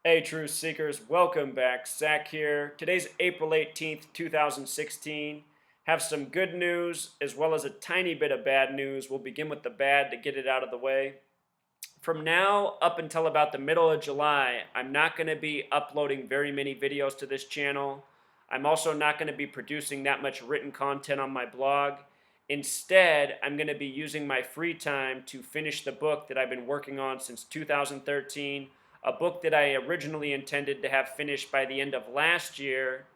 Hey, Truth Seekers, welcome back. Zach here. Today's April 18th, 2016. Have some good news as well as a tiny bit of bad news. We'll begin with the bad to get it out of the way. From now up until about the middle of July, I'm not going to be uploading very many videos to this channel. I'm also not going to be producing that much written content on my blog. Instead, I'm going to be using my free time to finish the book that I've been working on since 2013, a book that I originally intended to have finished by the end of last year,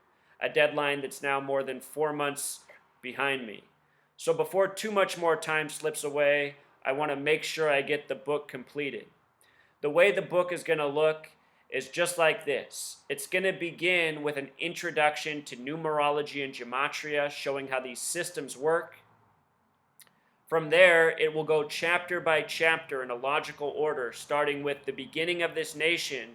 a deadline that's now more than 4 months behind me. So before too much more time slips away, I want to make sure I get the book completed. The way the book is going to look is just like this. It's going to begin with an introduction to numerology and gematria, showing how these systems work. From there, it will go chapter by chapter in a logical order, starting with the beginning of this nation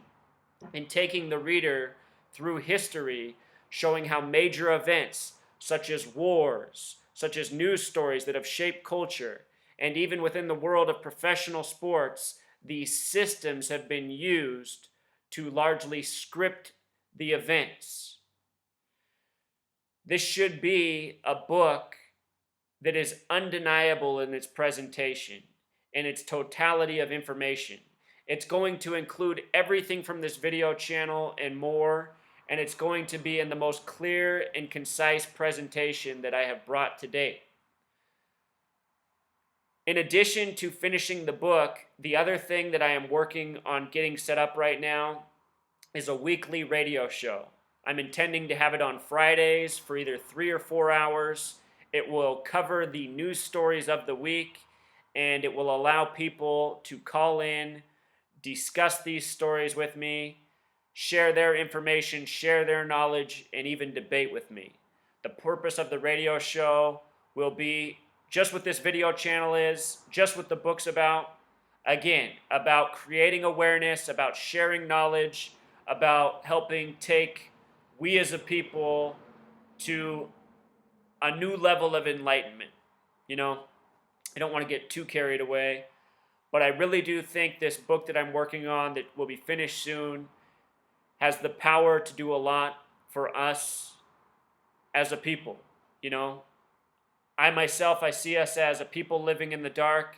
and taking the reader through history, showing how major events, such as wars, such as news stories that have shaped culture, and even within the world of professional sports, these systems have been used to largely script the events. This should be a book that is undeniable in its presentation, in its totality of information. It's going to include everything from this video channel and more, and it's going to be in the most clear and concise presentation that I have brought to date. In addition to finishing the book, the other thing that I am working on getting set up right now is a weekly radio show. I'm intending to have it on Fridays for either 3 or 4 hours. It will cover the news stories of the week, and it will allow people to call in, discuss these stories with me, share their information, share their knowledge, and even debate with me. The purpose of the radio show will be just what this video channel is, just what the book's about. Again, about creating awareness, about sharing knowledge, about helping take we as a people to a new level of enlightenment. You know, I don't want to get too carried away, but I really do think this book that I'm working on that will be finished soon has the power to do a lot for us as a people. You know, I see us as a people living in the dark,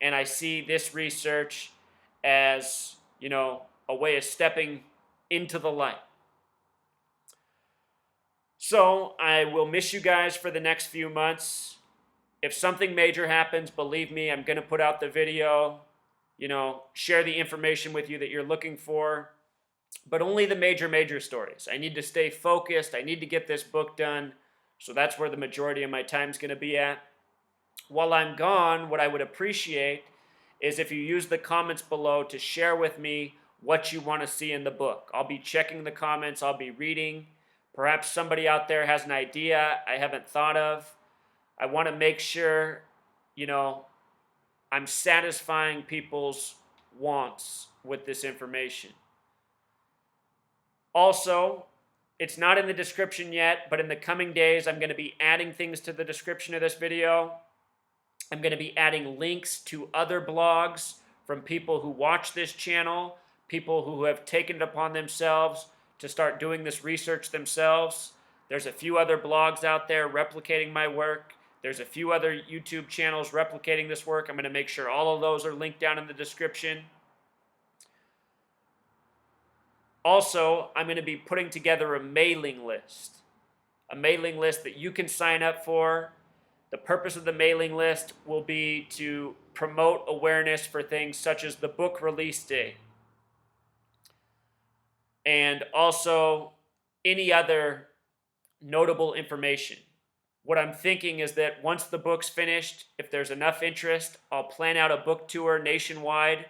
and I see this research as, a way of stepping into the light. So I will miss you guys for the next few months. If something major happens, believe me, I'm going to put out the video, share the information with you that you're looking for, but only the major stories. I need to stay focused. I need to get this book done. So that's where the majority of my time is going to be at. While I'm gone, what I would appreciate is if you use the comments below to share with me what you want to see in the book. I'll be checking the comments. I'll be reading. Perhaps somebody out there has an idea I haven't thought of. I want to make sure, I'm satisfying people's wants with this information. Also, it's not in the description yet, but in the coming days, I'm going to be adding things to the description of this video. I'm going to be adding links to other blogs from people who watch this channel, people who have taken it upon themselves to start doing this research themselves. There's a few other blogs out there replicating my work. There's a few other YouTube channels replicating this work. I'm going to make sure all of those are linked down in the description. Also, I'm going to be putting together a mailing list that you can sign up for. The purpose of the mailing list will be to promote awareness for things such as the book release date and also any other notable information. What I'm thinking is that once the book's finished, if there's enough interest, I'll plan out a book tour nationwide.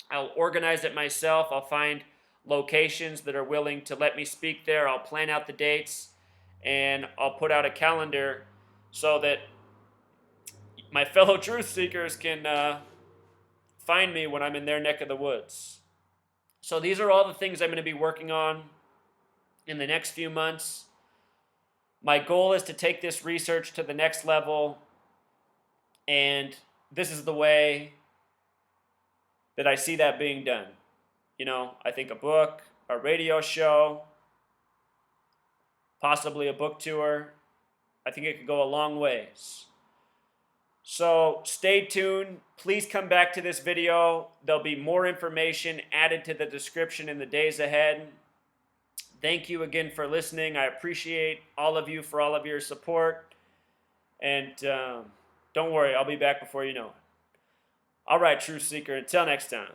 I'll organize it myself. I'll find locations that are willing to let me speak there. I'll plan out the dates, and I'll put out a calendar so that my fellow truth seekers can find me when I'm in their neck of the woods. So these are all the things I'm going to be working on in the next few months. My goal is to take this research to the next level, and this is the way that I see that being done. I think a book, a radio show, possibly a book tour. I think it could go a long ways. So stay tuned. Please come back to this video. There'll be more information added to the description in the days ahead. Thank you again for listening. I appreciate all of you for all of your support. And don't worry, I'll be back before you know it. All right, Truth Seeker, until next time.